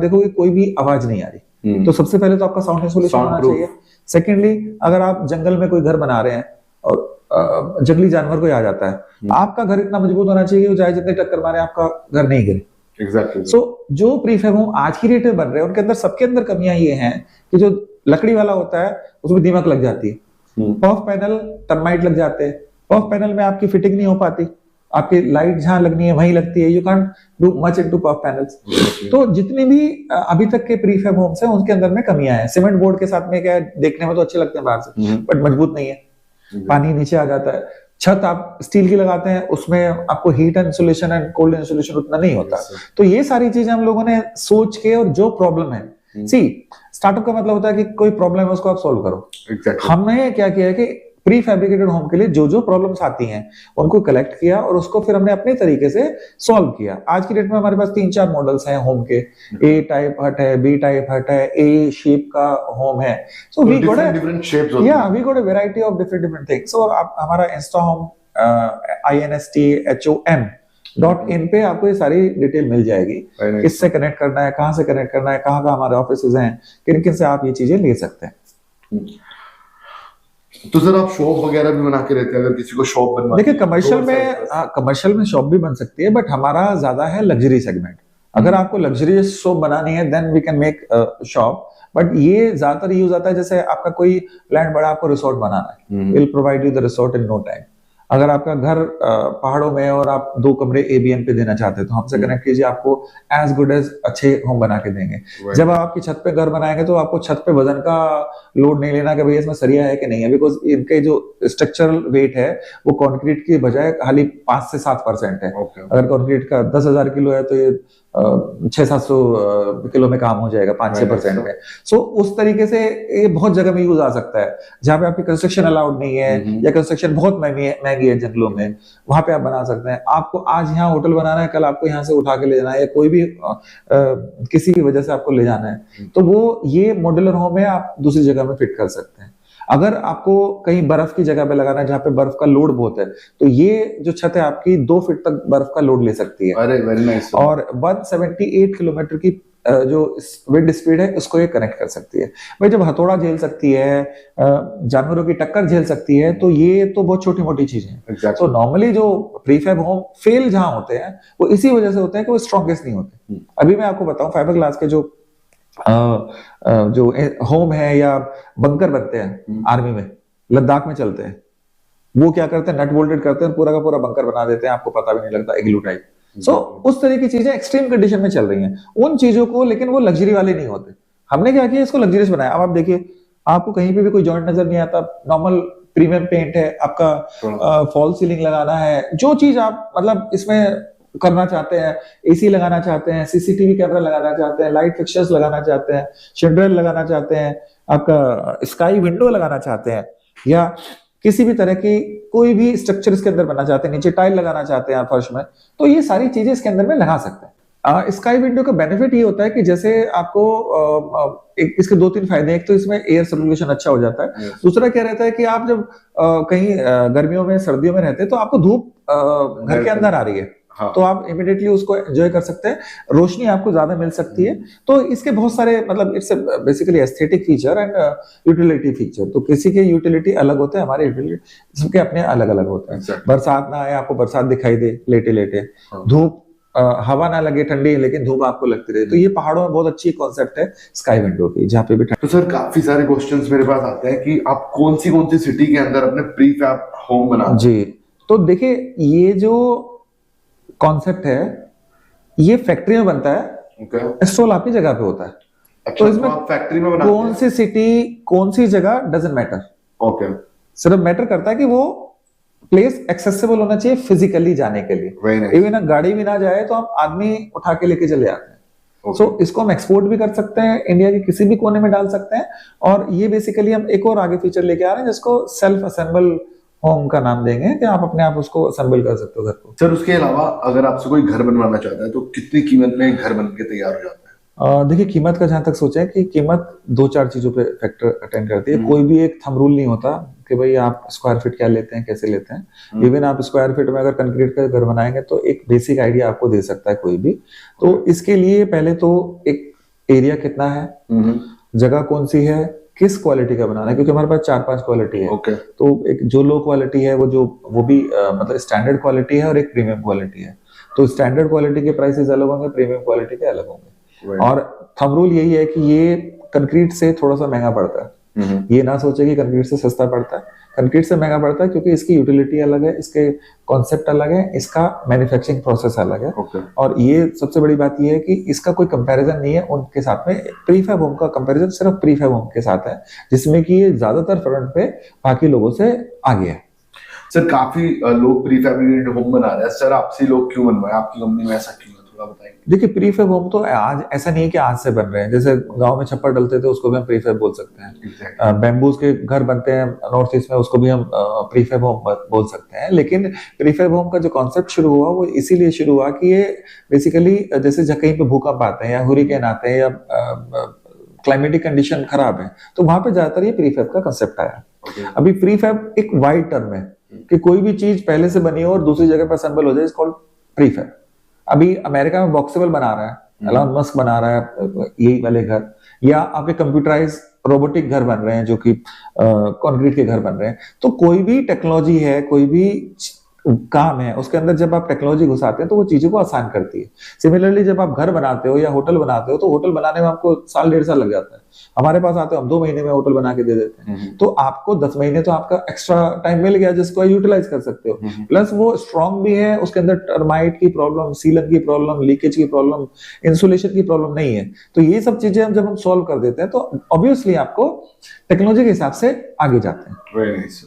देखोगे कोई भी आवाज नहीं आ रही। तो सबसे पहले तो आपका साउंड इंसुलेशन होना चाहिए। सेकेंडली, अगर आप जंगल में कोई घर बना रहे हैं और जंगली जानवर कोई आ जाता है, आपका घर इतना मजबूत होना चाहिए कि वो चाहे जितने टक्कर मारे आपका घर नहीं गिरे। एग्जैक्टली। सो जो प्रीफैब होम आज की डेट में बन रहे हैं उनके अंदर सबके अंदर कमियां ये हैं कि जो लकड़ी वाला होता है उसमें दीमक लग जाती है, पफ पैनल टर्माइट लग जाते हैं, पफ पैनल में आपकी फिटिंग नहीं हो पाती, आपकी लाइट जहां लगनी है वहीं लगती है, you can't do much into puff panels. तो जितनी भी अभी तक के प्रीफैब होम्स हैं उनके अंदर में कमियां हैं। सीमेंट बोर्ड के साथ में क्या है, देखने में तो अच्छे लगते हैं बाहर से बट मजबूत नहीं है, पानी नीचे आ जाता है। छत आप स्टील की लगाते हैं, उसमें आपको heat insulation and cold insulation उतना नहीं होता। तो ये सारी चीजें हम लोगों ने सोच के, और जो प्रॉब्लम है, सी स्टार्टअप का मतलब होता है कि कोई प्रॉब्लम है उसको आप सोल्व करो। हमने क्या किया है कि प्री फैब्रिकेटेड होम के लिए जो जो प्रॉब्लम्स आती हैं उनको कलेक्ट किया और उसको फिर हमने अपने तरीके से सॉल्व किया। आज की डेट में हमारे पास 3-4 मॉडल्स हैं होम के। ए टाइप हट है, बी टाइप हट है, ए शेप का होम है। So we got different shapes, we got a variety of different things. और हमारा इंस्टा होम INSTHOM.in पे आपको ये सारी डिटेल मिल जाएगी, किससे कनेक्ट करना है, कहाँ से कनेक्ट करना है, कहाँ हमारे ऑफिसेज हैं, किन किन से आप ये चीजें ले सकते हैं। तो सर आप शॉप वगैरह भी बना के रहते हैं, अगर किसी को शॉप बनवानी है? देखिए कमर्शियल में शॉप भी बन सकती है बट हमारा ज्यादा है लग्जरी सेगमेंट। अगर आपको लग्जरियस शॉप बनानी है then we can make shop, but ये ज्यादातर यूज आता है जैसे आपका कोई लैंड बड़ा, आपको रिसोर्ट बनाना है, will provide you the resort in no time. अगर आपका घर पहाड़ों में और आप 2 कमरे ABM पे देना चाहते हैं तो हमसे कनेक्ट कीजिए, आपको एज गुड एज अच्छे होम बना के देंगे। जब आप आपकी छत पे घर बनाएंगे तो आपको छत पे वजन का लोड नहीं लेना कि भैया इसमें सरिया है कि नहीं है, बिकॉज इनके जो स्ट्रक्चरल वेट है वो कंक्रीट की बजाय खाली 5 से 7% है। अगर कंक्रीट का 10,000 किलो है तो ये 600-700 किलो में काम हो जाएगा 5-6% में। सो उस तरीके से ये बहुत जगह में यूज आ सकता है जहां पे आपकी कंस्ट्रक्शन अलाउड नहीं है या कंस्ट्रक्शन बहुत महंगी है जंगलों में, वहां पे आप बना सकते हैं। आपको आज यहाँ होटल बनाना है, कल आपको यहाँ से उठा के ले जाना है, या कोई भी किसी भी वजह से आपको ले जाना है तो वो ये मॉड्यूलर होम है, आप दूसरी जगह में फिट कर सकते हैं। अगर आपको कहीं बर्फ की जगह पे लगाना है जहाँ पे बर्फ का लोड बहुत है तो ये जो छत है आपकी 2 फीट तक बर्फ का लोड ले सकती है। अरे वेरी नाइस। और 178 किलोमीटर की जो विंड स्पीड है उसको ये कनेक्ट कर सकती है। भाई जब हथौड़ा झेल सकती है, जानवरों की टक्कर झेल सकती है, तो ये तो बहुत छोटी मोटी चीजें हैं। तो नॉर्मली जो प्रीफैब होम फेल जहां होते हैं वो इसी वजह से होते हैं कि वो स्ट्रॉन्गेस्ट नहीं होते। अभी मैं आपको बताऊं, फाइबर ग्लास के जो होम है या बंकर बनते हैं आर्मी में, लद्दाख में चलते हैं, वो क्या करते हैं, नट बोल्टेड करते हैं, पूरा का पूरा बंकर बना देते हैं, आपको पता भी नहीं लगता, इग्लू टाइप। सो उस तरह की चीजें एक्सट्रीम कंडीशन में चल रही हैं उन चीजों को, लेकिन वो लग्जरी वाले नहीं होते। हमने क्या किया, इसको लग्जरियस बनाया। अब आप देखिए, आपको कहीं पे भी कोई जॉइंट नजर नहीं आता, नॉर्मल प्रीमियम पेंट है आपका, फॉल सीलिंग लगाना है, जो चीज आप मतलब इसमें करना चाहते हैं, AC लगाना चाहते हैं, CCTV कैमरा लगाना चाहते हैं, लाइट फिक्सचर्स लगाना चाहते हैं, शेड्रेल लगाना चाहते हैं, आपका स्काई विंडो लगाना चाहते हैं, या किसी भी तरह की कोई भी स्ट्रक्चर इसके अंदर बनना चाहते हैं, नीचे टाइल लगाना चाहते हैं फर्श में, तो ये सारी चीजें इसके अंदर में लगा सकते हैं। स्काई विंडो का बेनिफिट ये होता है कि जैसे आपको इसके 2-3 फायदे हैं। एक तो इसमें एयर सर्कुलेशन अच्छा हो जाता है। दूसरा क्या रहता है कि आप जब कहीं गर्मियों में सर्दियों में रहते हैं तो आपको धूप घर के अंदर आ रही है, तो आप इमीडिएटली उसको एंजॉय कर सकते हैं, रोशनी आपको ज्यादा मिल सकती है। तो इसके बहुत सारे मतलब it's basically aesthetic feature and utility feature. तो किसी के यूटिलिटी अलग होते हैं, हमारे यूटिलिटी सबके अपने अलग अलग होते हैं। बरसात ना आए, आपको बरसात दिखाई दे लेटे लेटे, धूप हवा ना लगे ठंडी लेकिन धूप आपको लगती रहे, तो ये पहाड़ों में बहुत अच्छी कॉन्सेप्ट है स्काई विंडो की, जहाँ पे भी। तो सर काफी सारे क्वेश्चंस मेरे पास आते हैं कि आप कौन सी सिटी के अंदर अपने प्रीफैब होम बना। जी, तो देखिए ये जो कॉन्सेप्ट है ये फैक्ट्री में बनता है, इंस्टॉल आपकी जगह पे होता है। अच्छा, तो इसमें फैक्ट्री में बनाते कौन सी सिटी कौन सी जगह डजंट मैटर। ओके, सिर्फ मैटर करता है कि वो प्लेस एक्सेसिबल होना चाहिए फिजिकली जाने के लिए। इवन गाड़ी भी ना जाए तो हम आदमी उठा के लेके चले आते हैं। सो इसको हम एक्सपोर्ट भी कर सकते हैं, इंडिया के किसी भी कोने में डाल सकते हैं। और ये बेसिकली हम एक और आगे फीचर लेके आ रहे हैं जिसको सेल्फ असेंबल होम का नाम देंगे, कि आप अपने आप उसको असेंबल कर सकते हो घर को। सर उसके अलावा अगर आपसे कोई घर बनवाना चाहता है तो कितनी कीमत में घर बन के तैयार हो जाता है? देखिए कीमत का जहां तक सोचे कि कीमत 2-4 चीजों पे फैक्टर अटेंड करती है। कोई भी एक थंब रूल नहीं होता कि भाई आप स्क्वायर फीट क्या लेते हैं, कैसे लेते हैं। इवन आप स्क्वायर फीट में अगर कंक्रीट का घर बनाएंगे तो एक बेसिक आइडिया आपको दे सकता है कोई भी। तो इसके लिए पहले तो एक एरिया कितना है, जगह कौन सी है, किस क्वालिटी का बनाना है, क्योंकि हमारे पास 4-5 क्वालिटी है। ओके। तो एक जो लो क्वालिटी है वो भी मतलब स्टैंडर्ड क्वालिटी है और एक प्रीमियम क्वालिटी है। तो स्टैंडर्ड क्वालिटी के प्राइसेस अलग होंगे, प्रीमियम क्वालिटी के अलग होंगे। और थंब रूल यही है कि ये कंक्रीट से थोड़ा सा महंगा पड़ता है। ये ना सोचे कि कंक्रीट से सस्ता पड़ता है, कंक्रीट से महंगा पड़ता है क्योंकि इसकी यूटिलिटी अलग है, इसके कॉन्सेप्ट अलग है, इसका मैन्युफैक्चरिंग प्रोसेस अलग है। और ये सबसे बड़ी बात ये है कि इसका कोई कंपैरिजन नहीं है उनके साथ में। प्रीफैब होम का कंपैरिजन सिर्फ प्रीफैब होम के साथ है, जिसमें कि ये ज्यादातर फ्रंट पे बाकी लोगों से आगे है। सर काफी लोग प्रीफैब्रिकेटेड होम बना रहे हैं, सर आपसे लोग क्यों बनवाए, आपकी कंपनी में ऐसा क्यों है, थोड़ा बताएंगे? देखिए, प्रीफैब होम तो आज ऐसा नहीं है कि आज से बन रहे हैं। जैसे गांव में छप्पर डलते थे, उसको भी हम प्रीफैब बोल सकते हैं। बैम्बूज के घर बनते हैं नॉर्थ ईस्ट में, उसको भी हम प्रीफैब होम बोल सकते हैं। लेकिन प्रीफैब होम का जो कॉन्सेप्ट शुरू हुआ वो इसीलिए शुरू हुआ कि ये बेसिकली जैसे कहीं पे भूकंप आते हैं या हुरिकेन आते हैं या क्लाइमेटिक कंडीशन खराब है, तो वहां पे ज्यादातर ये प्रीफैब का कंसेप्ट आया। अभी प्रीफैब एक वाइड टर्म है कि कोई भी चीज पहले से बनी हो और दूसरी जगह पर असेंबल हो जाए, इट्स कॉल्ड प्रीफैब। अभी अमेरिका में बॉक्सेबल बना रहा है, एलॉन मस्क बना रहा है यही वाले घर, या आपके कंप्यूटराइज रोबोटिक घर बन रहे हैं जो कि कंक्रीट के घर बन रहे हैं। तो कोई भी टेक्नोलॉजी है, कोई भी काम है, उसके अंदर जब आप टेक्नोलॉजी घुसाते हैं तो वो चीजों को आसान करती है। सिमिलरली जब आप घर बनाते हो या होटल बनाते हो, तो होटल बनाने में आपको 1-1.5 साल लग जाता है। हमारे पास आते हो, हम 2 महीने में होटल बना के दे देते हैं। तो आपको 10 महीने तो आपका एक्स्ट्रा टाइम मिल गया, जिसको यूटिलाइज कर सकते हो। प्लस वो स्ट्रॉन्ग भी है, उसके अंदर टर्माइट की प्रॉब्लम, सीलन की प्रॉब्लम, लीकेज की प्रॉब्लम, इंसुलेशन की प्रॉब्लम नहीं है। तो ये सब चीजें जब हम सॉल्व कर देते हैं तो ऑब्वियसली आपको टेक्नोलॉजी के हिसाब से आगे जाते हैं। Very nice.